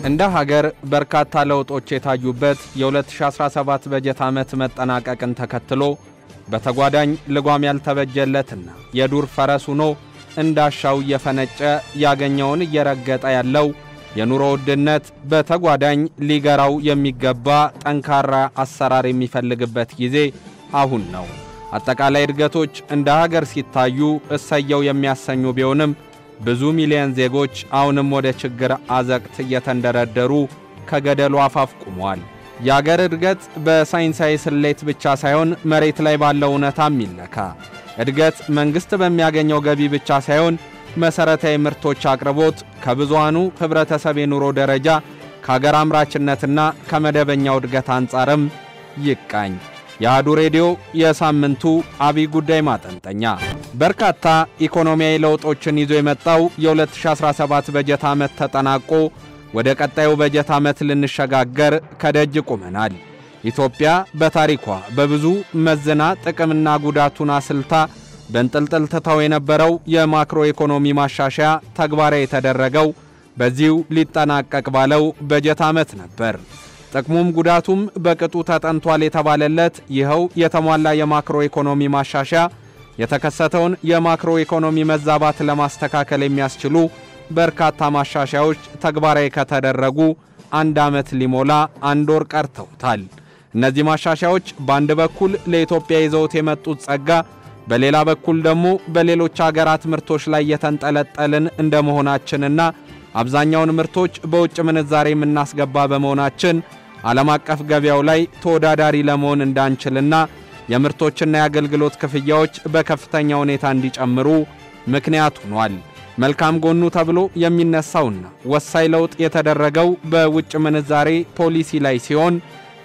እንደ ሀገር በርካታ ለውጦች የታዩበት የ2017 በጀት ዓመት መጠናቀቅን ተከትሎ በተጓዳኝ ልጓም ያልተበጀለትና የዱር ፈረስ ሆኖ እንዳሻው እየፈነጨ ያገኘውን እየረገጠ ያለው የኑሮ ውድነት በተጓዳኝ ሊገራው የሚገባ ጠንካራ አሰራር የሚፈልግበት ጊዜ አሁን ነው። አጠቃላይ እድገቶች እንደ ሀገር ሲታዩ እሰየው የሚያሰኙ ቢሆንም ብዙ ሚሊዮን ዜጎች አሁንም ወደ ችግር አዘቅት እየተንደረደሩ ከገደሉ አፋፍ ቆመዋል። የሀገር እድገት በሳይንሳዊ ስሌት ብቻ ሳይሆን መሬት ላይ ባለው እውነታም ይለካ። እድገት መንግስት በሚያገኘው ገቢ ብቻ ሳይሆን መሰረታዊ ምርቶች አቅርቦት ከብዙሃኑ ህብረተሰብ የኑሮ ደረጃ ከሀገር አምራችነትና ከመደበኛው እድገት አንጻርም ይቃኝ። የአሃዱ ሬዲዮ የሳምንቱ አብይ ጉዳይ ማጠንጠኛ በርካታ ኢኮኖሚያዊ ለውጦችን ይዞ የመጣው የ2017 በጀት ዓመት ተጠናቆ ወደ ቀጣዩ በጀት ዓመት ልንሸጋገር ከደጅ ቆመናል። ኢትዮጵያ በታሪኳ በብዙ መዝና ጥቅምና ጉዳቱን አስልታ በእንጥልጥል ትታው የነበረው የማክሮ ኢኮኖሚ ማሻሻያ ተግባራዊ የተደረገው በዚሁ ሊጠናቀቅ ባለው በጀት ዓመት ነበር። ጥቅሙም ጉዳቱም በቅጡ ተጠንቷል የተባለለት ይኸው የተሟላ የማክሮ ኢኮኖሚ ማሻሻያ የተከሰተውን የማክሮ ኢኮኖሚ መዛባት ለማስተካከል የሚያስችሉ በርካታ ማሻሻያዎች ተግባራዊ ከተደረጉ አንድ ዓመት ሊሞላ አንድ ወር ቀርተውታል። እነዚህ ማሻሻያዎች በአንድ በኩል ለኢትዮጵያ ይዘውት የመጡት ጸጋ፣ በሌላ በኩል ደግሞ በሌሎች ሀገራት ምርቶች ላይ የተንጠለጠልን እንደመሆናችንና አብዛኛውን ምርቶች በውጭ ምንዛሬ የምናስገባ በመሆናችን ዓለም አቀፍ ገበያው ላይ ተወዳዳሪ ለመሆን እንዳንችልና የምርቶችና የአገልግሎት ክፍያዎች በከፍተኛ ሁኔታ እንዲጨምሩ ምክንያት ሆኗል። መልካም ጎኑ ተብሎ የሚነሳውና ወሳኝ ለውጥ የተደረገው በውጭ ምንዛሬ ፖሊሲ ላይ ሲሆን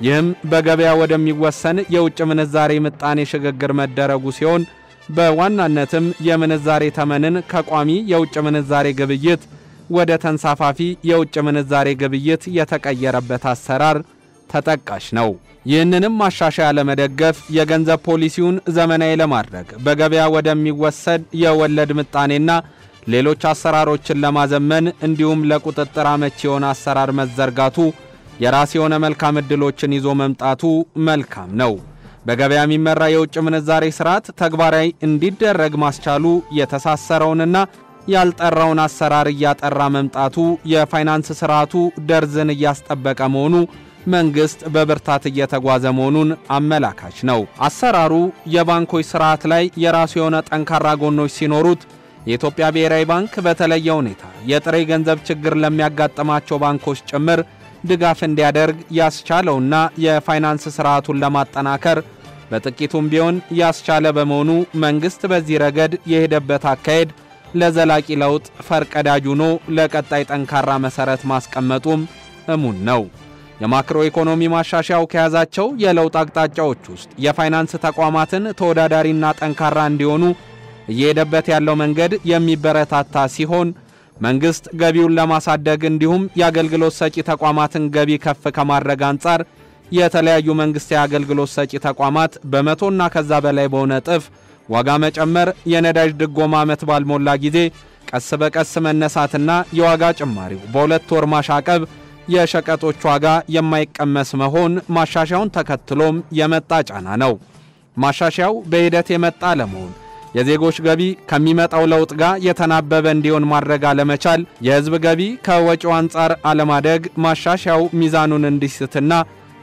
ይህም በገበያ ወደሚወሰን የውጭ ምንዛሬ ምጣኔ ሽግግር መደረጉ ሲሆን በዋናነትም የምንዛሬ ተመንን ከቋሚ የውጭ ምንዛሬ ግብይት ወደ ተንሳፋፊ የውጭ ምንዛሬ ግብይት የተቀየረበት አሰራር ተጠቃሽ ነው። ይህንንም ማሻሻያ ለመደገፍ የገንዘብ ፖሊሲውን ዘመናዊ ለማድረግ በገበያ ወደሚወሰድ የወለድ ምጣኔና ሌሎች አሰራሮችን ለማዘመን እንዲሁም ለቁጥጥር አመቺ የሆነ አሰራር መዘርጋቱ የራስ የሆነ መልካም ዕድሎችን ይዞ መምጣቱ መልካም ነው። በገበያ የሚመራ የውጭ ምንዛሬ ስርዓት ተግባራዊ እንዲደረግ ማስቻሉ የተሳሰረውንና ያልጠራውን አሰራር እያጠራ መምጣቱ የፋይናንስ ስርዓቱ ደርዝን እያስጠበቀ መሆኑ መንግስት በብርታት እየተጓዘ መሆኑን አመላካች ነው። አሰራሩ የባንኮች ስርዓት ላይ የራሱ የሆነ ጠንካራ ጎኖች ሲኖሩት የኢትዮጵያ ብሔራዊ ባንክ በተለየ ሁኔታ የጥሬ ገንዘብ ችግር ለሚያጋጥማቸው ባንኮች ጭምር ድጋፍ እንዲያደርግ ያስቻለውና የፋይናንስ ስርዓቱን ለማጠናከር በጥቂቱም ቢሆን ያስቻለ በመሆኑ መንግስት በዚህ ረገድ የሄደበት አካሄድ ለዘላቂ ለውጥ ፈርቀዳጅ ሆኖ ለቀጣይ ጠንካራ መሰረት ማስቀመጡም እሙን ነው። የማክሮ ኢኮኖሚ ማሻሻያው ከያዛቸው የለውጥ አቅጣጫዎች ውስጥ የፋይናንስ ተቋማትን ተወዳዳሪና ጠንካራ እንዲሆኑ እየሄደበት ያለው መንገድ የሚበረታታ ሲሆን መንግስት ገቢውን ለማሳደግ እንዲሁም የአገልግሎት ሰጪ ተቋማትን ገቢ ከፍ ከማድረግ አንጻር የተለያዩ መንግስታዊ አገልግሎት ሰጪ ተቋማት በመቶና ከዛ በላይ በሆነ እጥፍ ዋጋ መጨመር፣ የነዳጅ ድጎማ ዓመት ባልሞላ ጊዜ ቀስ በቀስ መነሳትና የዋጋ ጭማሪው በሁለት ወር ማሻቀብ የሸቀጦች ዋጋ የማይቀመስ መሆን ማሻሻያውን ተከትሎም የመጣ ጫና ነው። ማሻሻያው በሂደት የመጣ ለመሆን የዜጎች ገቢ ከሚመጣው ለውጥ ጋር የተናበበ እንዲሆን ማድረግ አለመቻል፣ የህዝብ ገቢ ከወጪው አንጻር አለማደግ ማሻሻያው ሚዛኑን እንዲስትና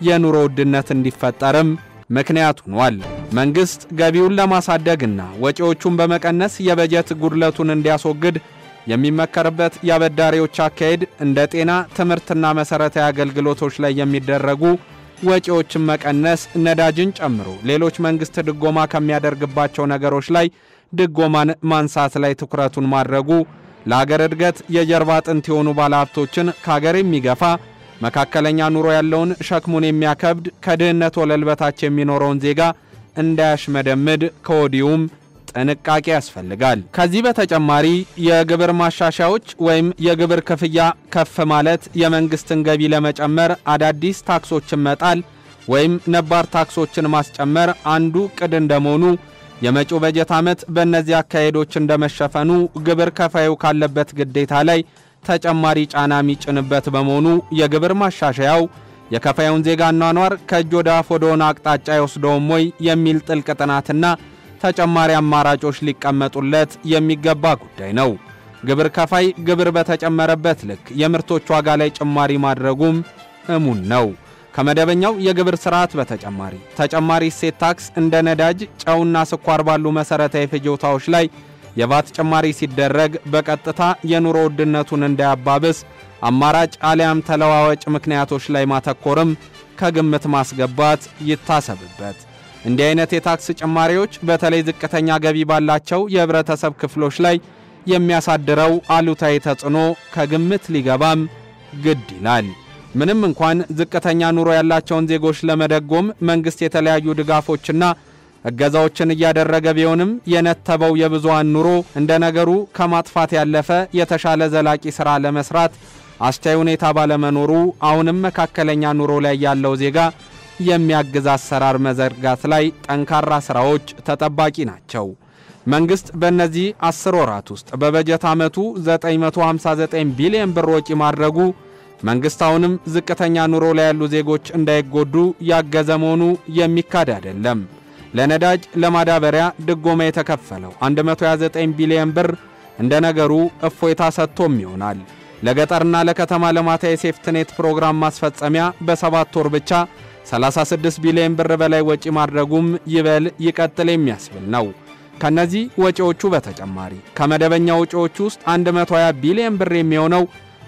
የኑሮ ውድነት እንዲፈጠርም ምክንያት ሆኗል። መንግስት ገቢውን ለማሳደግና ወጪዎቹን በመቀነስ የበጀት ጉድለቱን እንዲያስወግድ የሚመከርበት የአበዳሪዎች አካሄድ እንደ ጤና፣ ትምህርትና መሰረታዊ አገልግሎቶች ላይ የሚደረጉ ወጪዎችን መቀነስ፣ ነዳጅን ጨምሮ ሌሎች መንግስት ድጎማ ከሚያደርግባቸው ነገሮች ላይ ድጎማን ማንሳት ላይ ትኩረቱን ማድረጉ ለሀገር እድገት የጀርባ አጥንት የሆኑ ባለሀብቶችን ከሀገር የሚገፋ መካከለኛ ኑሮ ያለውን ሸክሙን የሚያከብድ ከድህነት ወለል በታች የሚኖረውን ዜጋ እንዳያሽመደምድ ከወዲሁም ጥንቃቄ ያስፈልጋል። ከዚህ በተጨማሪ የግብር ማሻሻያዎች ወይም የግብር ክፍያ ከፍ ማለት የመንግስትን ገቢ ለመጨመር አዳዲስ ታክሶችን መጣል ወይም ነባር ታክሶችን ማስጨመር አንዱ ቅድ እንደመሆኑ የመጪው በጀት ዓመት በእነዚህ አካሄዶች እንደመሸፈኑ ግብር ከፋዩ ካለበት ግዴታ ላይ ተጨማሪ ጫና የሚጭንበት በመሆኑ የግብር ማሻሻያው የከፋዩን ዜጋ አኗኗር ከእጅ ወደ አፍ ወደሆነ አቅጣጫ ይወስደውም ወይ የሚል ጥልቅ ጥናትና ተጨማሪ አማራጮች ሊቀመጡለት የሚገባ ጉዳይ ነው። ግብር ከፋይ ግብር በተጨመረበት ልክ የምርቶች ዋጋ ላይ ጭማሪ ማድረጉም እሙን ነው። ከመደበኛው የግብር ስርዓት በተጨማሪ ተጨማሪ እሴት ታክስ እንደ ነዳጅ፣ ጨውና ስኳር ባሉ መሰረታዊ ፍጆታዎች ላይ የቫት ጭማሪ ሲደረግ በቀጥታ የኑሮ ውድነቱን እንዳያባብስ አማራጭ አሊያም ተለዋዋጭ ምክንያቶች ላይ ማተኮርም ከግምት ማስገባት ይታሰብበት። እንዲህ አይነት የታክስ ጭማሪዎች በተለይ ዝቅተኛ ገቢ ባላቸው የህብረተሰብ ክፍሎች ላይ የሚያሳድረው አሉታዊ ተጽዕኖ ከግምት ሊገባም ግድ ይላል። ምንም እንኳን ዝቅተኛ ኑሮ ያላቸውን ዜጎች ለመደጎም መንግስት የተለያዩ ድጋፎችና እገዛዎችን እያደረገ ቢሆንም የነተበው የብዙሃን ኑሮ እንደ ነገሩ ከማጥፋት ያለፈ የተሻለ ዘላቂ ሥራ ለመስራት አስቻይ ሁኔታ ባለመኖሩ አሁንም መካከለኛ ኑሮ ላይ ያለው ዜጋ የሚያግዝ አሰራር መዘርጋት ላይ ጠንካራ ስራዎች ተጠባቂ ናቸው። መንግስት በእነዚህ 10 ወራት ውስጥ በበጀት ዓመቱ 959 ቢሊዮን ብር ወጪ ማድረጉ መንግስት አሁንም ዝቅተኛ ኑሮ ላይ ያሉ ዜጎች እንዳይጎዱ ያገዘ መሆኑ የሚካድ አይደለም። ለነዳጅ ለማዳበሪያ ድጎማ የተከፈለው 129 ቢሊዮን ብር እንደ ነገሩ እፎይታ ሰጥቶም ይሆናል። ለገጠርና ለከተማ ልማታዊ ሴፍትኔት ፕሮግራም ማስፈጸሚያ በ7 ወር ብቻ 36 ቢሊዮን ብር በላይ ወጪ ማድረጉም ይበል ይቀጥል የሚያስብል ነው። ከነዚህ ወጪዎቹ በተጨማሪ ከመደበኛ ወጪዎች ውስጥ 120 ቢሊዮን ብር የሚሆነው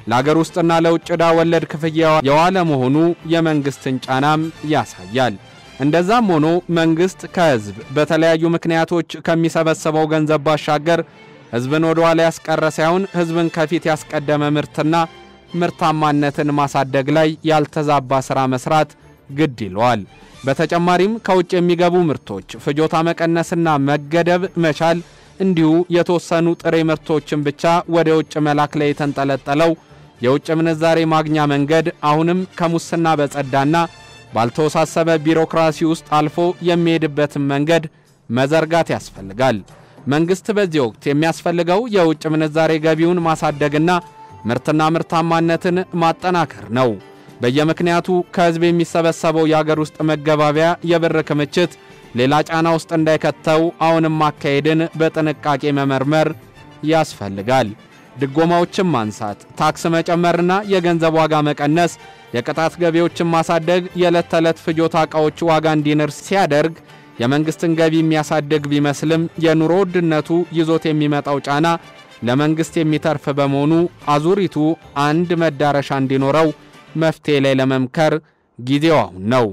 ለሀገር ውስጥና ለውጭ ዕዳ ወለድ ክፍያ የዋለ መሆኑ የመንግስትን ጫናም ያሳያል። እንደዛም ሆኖ መንግስት ከህዝብ በተለያዩ ምክንያቶች ከሚሰበሰበው ገንዘብ ባሻገር ህዝብን ወደ ኋላ ያስቀረ ሳይሆን ህዝብን ከፊት ያስቀደመ ምርትና ምርታማነትን ማሳደግ ላይ ያልተዛባ ሥራ መስራት ግድ ይለዋል። በተጨማሪም ከውጭ የሚገቡ ምርቶች ፍጆታ መቀነስና መገደብ መቻል እንዲሁ የተወሰኑ ጥሬ ምርቶችን ብቻ ወደ ውጭ መላክ ላይ የተንጠለጠለው የውጭ ምንዛሬ ማግኛ መንገድ አሁንም ከሙስና በጸዳና ባልተወሳሰበ ቢሮክራሲ ውስጥ አልፎ የሚሄድበትን መንገድ መዘርጋት ያስፈልጋል። መንግስት በዚህ ወቅት የሚያስፈልገው የውጭ ምንዛሬ ገቢውን ማሳደግና ምርትና ምርታማነትን ማጠናከር ነው። በየምክንያቱ ከህዝብ የሚሰበሰበው የሀገር ውስጥ መገባቢያ የብር ክምችት ሌላ ጫና ውስጥ እንዳይከተው አሁንም ማካሄድን በጥንቃቄ መመርመር ያስፈልጋል። ድጎማዎችን ማንሳት፣ ታክስ መጨመርና የገንዘብ ዋጋ መቀነስ፣ የቅጣት ገቢዎችን ማሳደግ የዕለት ተዕለት ፍጆታ ዕቃዎች ዋጋ እንዲንር ሲያደርግ የመንግስትን ገቢ የሚያሳድግ ቢመስልም የኑሮ ውድነቱ ይዞት የሚመጣው ጫና ለመንግስት የሚተርፍ በመሆኑ አዙሪቱ አንድ መዳረሻ እንዲኖረው መፍትሄ ላይ ለመምከር ጊዜው አሁን ነው።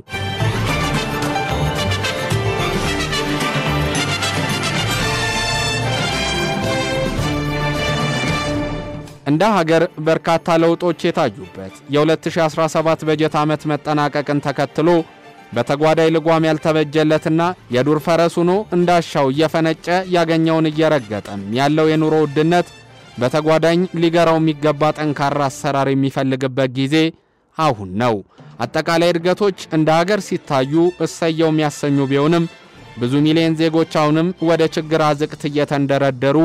እንደ ሀገር በርካታ ለውጦች የታዩበት የ2017 በጀት ዓመት መጠናቀቅን ተከትሎ በተጓዳይ ልጓም ያልተበጀለትና የዱር ፈረስ ሆኖ እንዳሻው እየፈነጨ ያገኘውን እየረገጠም ያለው የኑሮ ውድነት በተጓዳኝ ሊገራው የሚገባ ጠንካራ አሰራር የሚፈልግበት ጊዜ አሁን ነው። አጠቃላይ እድገቶች እንደ ሀገር ሲታዩ እሰየው የሚያሰኙ ቢሆንም ብዙ ሚሊዮን ዜጎች አሁንም ወደ ችግር አዘቅት እየተንደረደሩ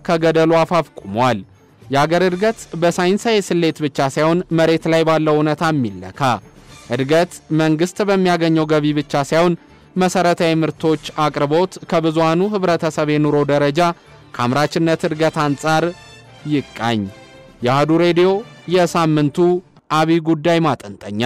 ከገደሉ አፋፍ ቆመዋል። የሀገር እድገት በሳይንሳዊ ስሌት ብቻ ሳይሆን መሬት ላይ ባለው እውነታ የሚለካ እድገት መንግስት በሚያገኘው ገቢ ብቻ ሳይሆን መሰረታዊ ምርቶች አቅርቦት ከብዙሃኑ ህብረተሰብ የኑሮ ደረጃ ከአምራችነት እድገት አንጻር ይቃኝ። የአሃዱ ሬዲዮ የሳምንቱ አብይ ጉዳይ ማጠንጠኛ